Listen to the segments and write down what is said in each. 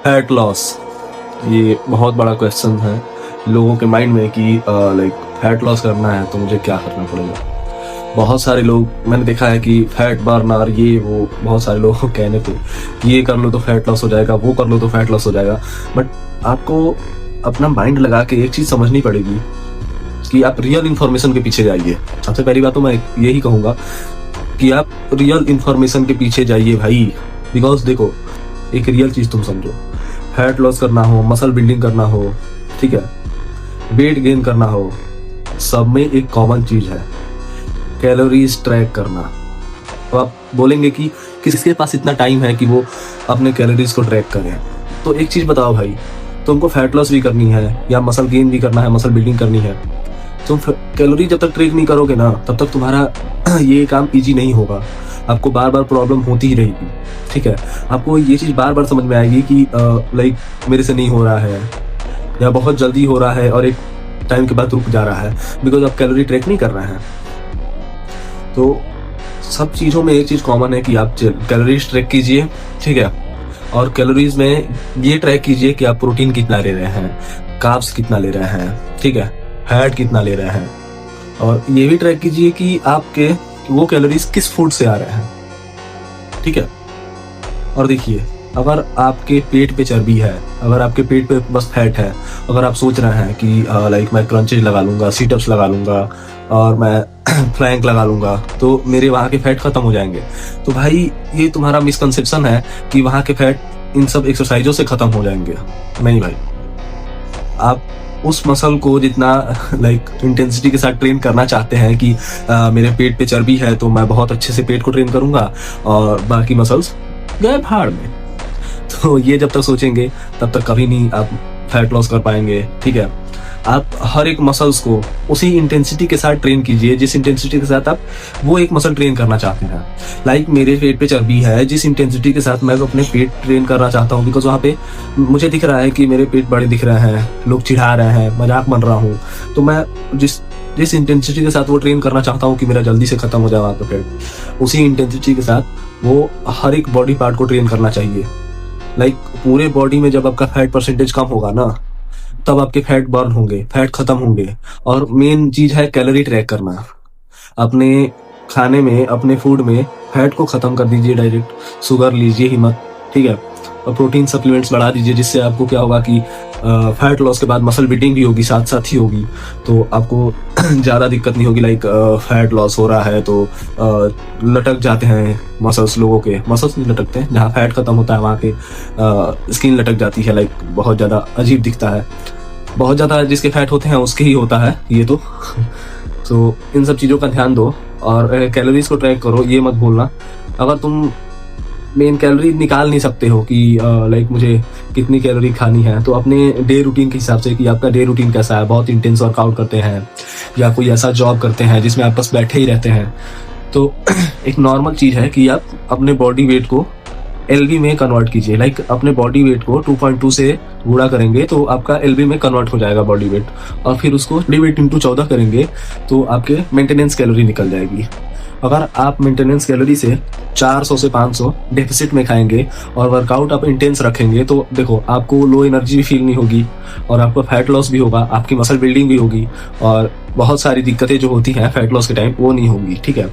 Fat loss, ये बहुत बड़ा क्वेश्चन है लोगों के माइंड में कि लाइक फैट लॉस करना है तो मुझे क्या करना पड़ेगा। बहुत सारे लोग मैंने देखा है कि फैट बर्नर ये वो बहुत सारे लोगों को कहने पे ये कर लो तो फैट लॉस हो जाएगा, वो कर लो तो फैट लॉस हो जाएगा। बट आपको अपना माइंड लगा के एक चीज़ समझनी पड़ेगी कि आप रियल इन्फॉर्मेशन के पीछे जाइए। सबसे पहली बात तो मैं यही कहूँगा कि आप रियल इन्फॉर्मेशन के पीछे जाइए भाई। बिकॉज देखो, एक रियल चीज़ तुम समझो, फैट लॉस करना हो, मसल बिल्डिंग करना हो, ठीक है, वेट गेन करना हो, सब में एक कॉमन चीज़ है, कैलोरीज ट्रैक करना। तो आप बोलेंगे कि किसके पास इतना टाइम है कि वो अपने कैलोरीज को ट्रैक करें। तो एक चीज़ बताओ भाई, तुमको फैट लॉस भी करनी है या मसल गेन भी करना है, मसल बिल्डिंग करनी है, तुम कैलोरी जब तक ट्रैक नहीं करोगे ना तब तक तुम्हारा ये काम इजी नहीं होगा। आपको बार बार प्रॉब्लम होती ही रहेगी, ठीक है। आपको ये चीज़ बार बार समझ में आएगी कि लाइक मेरे से नहीं हो रहा है या बहुत जल्दी हो रहा है और एक टाइम के बाद रुक जा रहा है, बिकॉज आप कैलोरी ट्रैक नहीं कर रहे हैं। तो सब चीज़ों में एक चीज़ कॉमन है कि आप कैलोरीज ट्रैक कीजिए, ठीक है, और कैलोरीज में ये ट्रैक कीजिए कि आप प्रोटीन कितना ले रहे हैं, कार्ब्स कितना ले रहे हैं, ठीक है, फैट कितना ले रहे हैं, और ये भी ट्रैक कीजिए कि आपके वो कैलोरीज किस फूड से आ रहे हैं, ठीक है। और देखिए, अगर आपके पेट पे चर्बी है, अगर आपके पेट पे बस फैट है, अगर आप सोच रहे हैं कि लाइक मैं क्रंचेज लगा लूँगा, सीटअप्स लगा लूँगा और मैं फ्लैंक लगा लूँगा तो मेरे वहाँ के फैट ख़त्म हो जाएंगे, तो भाई ये तुम्हारा मिसकंसेप्शन है कि वहाँ के फैट इन सब एक्सरसाइजों से ख़त्म हो जाएंगे। नहीं भाई, आप उस मसल को जितना लाइक इंटेंसिटी के साथ ट्रेन करना चाहते हैं कि मेरे पेट पे चर्बी है तो मैं बहुत अच्छे से पेट को ट्रेन करूँगा और बाकी मसल्स गए भाड़ में, तो ये जब तक सोचेंगे तब तक कभी नहीं आप फैट लॉस कर पाएंगे, ठीक है। आप हर एक मसल्स को उसी इंटेंसिटी के साथ ट्रेन कीजिए जिस इंटेंसिटी के साथ आप वो एक मसल ट्रेन करना चाहते हैं। लाइक मेरे पेट पे चर्बी है, जिस इंटेंसिटी के साथ मैं अपने पेट ट्रेन करना चाहता हूँ, बिकॉज वहाँ पे मुझे दिख रहा है कि मेरे पेट बड़े दिख रहे हैं, लोग चिढ़ा रहे हैं, मजाक बन रहा हूँ, तो मैं जिस इंटेंसिटी के साथ वो ट्रेन करना चाहता हूँ कि मेरा जल्दी से खत्म हो जाए वहाँ पे पेट, उसी इंटेंसिटी के साथ वो हर एक बॉडी पार्ट को ट्रेन करना चाहिए। लाइक पूरे बॉडी में जब आपका फैट परसेंटेज कम होगा ना तब आपके फैट बर्न होंगे, फैट खत्म होंगे। और मेन चीज है कैलोरी ट्रैक करना। अपने खाने में, अपने फूड में फैट को खत्म कर दीजिए, डायरेक्ट शुगर लीजिए ही मत, ठीक है, और प्रोटीन सप्लीमेंट्स बढ़ा दीजिए, जिससे आपको क्या होगा कि फैट लॉस के बाद मसल बिल्डिंग भी होगी, साथ साथ ही होगी, तो आपको ज़्यादा दिक्कत नहीं होगी। लाइक फैट लॉस हो रहा है तो लटक जाते हैं मसल्स, लोगों के मसल्स नहीं लटकते हैं, जहाँ फैट खत्म होता है वहाँ के स्किन लटक जाती है, लाइक बहुत ज़्यादा अजीब दिखता है। बहुत ज़्यादा जिसके फैट होते हैं उसके ही होता है ये तो तो इन सब चीज़ों का ध्यान दो और कैलोरीज को ट्रैक करो, ये मत भूलना। अगर तुम मेन कैलोरी निकाल नहीं सकते हो कि लाइक मुझे कितनी कैलोरी खानी है, तो अपने डे रूटीन के हिसाब से कि आपका डे रूटीन कैसा है, बहुत इंटेंस वर्कआउट करते हैं या कोई ऐसा जॉब करते हैं जिसमें आप बस बैठे ही रहते हैं, तो एक नॉर्मल चीज़ है कि आप अपने बॉडी वेट को एलबी में कन्वर्ट कीजिए। लाइक अपने बॉडी वेट को 2.2 से गुणा करेंगे तो आपका एलबी में कन्वर्ट हो जाएगा बॉडी वेट, और फिर उसको बॉडी वेट इंटू 14 करेंगे तो आपके मेंटेनेंस कैलोरी निकल जाएगी। अगर आप मेंटेनेंस कैलोरी से 400 से 500 डेफिसिट में खाएंगे और वर्कआउट आप इंटेंस रखेंगे तो देखो आपको लो एनर्जी भी फील नहीं होगी और आपका फैट लॉस भी होगा, आपकी मसल बिल्डिंग भी होगी और बहुत सारी दिक्कतें जो होती हैं फैट लॉस के टाइम वो नहीं होंगी, ठीक है।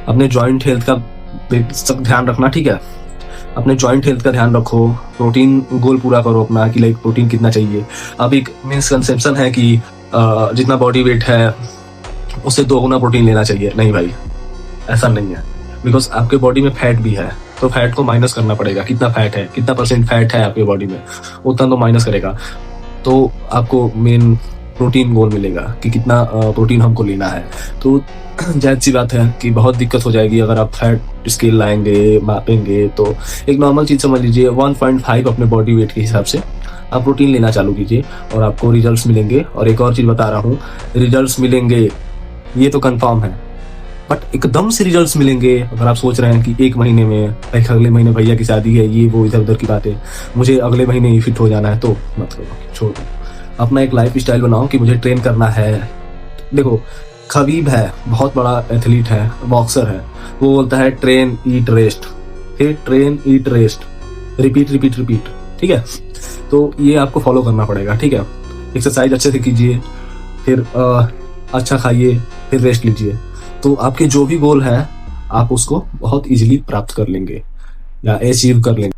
अपने जॉइंट हेल्थ का सब ध्यान रखना, ठीक है, अपने जॉइंट हेल्थ का ध्यान रखो, प्रोटीन गोल पूरा करो अपना कि लाइक प्रोटीन कितना चाहिए। अब एक मिसकंसेप्शन है कि जितना बॉडी वेट है उससे 2 गुना प्रोटीन लेना चाहिए। नहीं भाई, ऐसा नहीं है, बिकॉज आपके बॉडी में फैट भी है तो फैट को माइनस करना पड़ेगा। कितना फैट है, कितना परसेंट फैट है आपके बॉडी में, उतना तो माइनस करेगा तो आपको मेन प्रोटीन गोल मिलेगा कि कितना प्रोटीन हमको लेना है। तो जायज़ सी बात है कि बहुत दिक्कत हो जाएगी अगर आप फैट स्केल लाएंगे, मापेंगे। तो एक नॉर्मल चीज़ समझ लीजिए, 1.5 अपने बॉडी वेट के हिसाब से आप प्रोटीन लेना चालू कीजिए और आपको रिजल्ट्स मिलेंगे। और एक और चीज़ बता रहा हूँ, रिजल्ट्स मिलेंगे ये तो कंफर्म है, बट एकदम से रिजल्ट्स मिलेंगे अगर आप सोच रहे हैं कि 1 महीने में, लाइक अगले महीने भैया की शादी है, ये वो इधर उधर की बातें, मुझे अगले महीने ही फिट हो जाना है, तो मत करो, छोड़ दो। अपना एक लाइफ स्टाइल बनाओ कि मुझे ट्रेन करना है। देखो, खबीब है, बहुत बड़ा एथलीट है, बॉक्सर है, वो बोलता है ट्रेन ईट रेस्ट, फिर ट्रेन ईट रेस्ट, रिपीट रिपीट रिपीट, ठीक है। तो ये आपको फॉलो करना पड़ेगा, ठीक है। एक्सरसाइज अच्छे से कीजिए, फिर अच्छा खाइए, फिर रेस्ट लीजिए, तो आपके जो भी गोल है आप उसको बहुत इजीली प्राप्त कर लेंगे या अचीव कर लेंगे।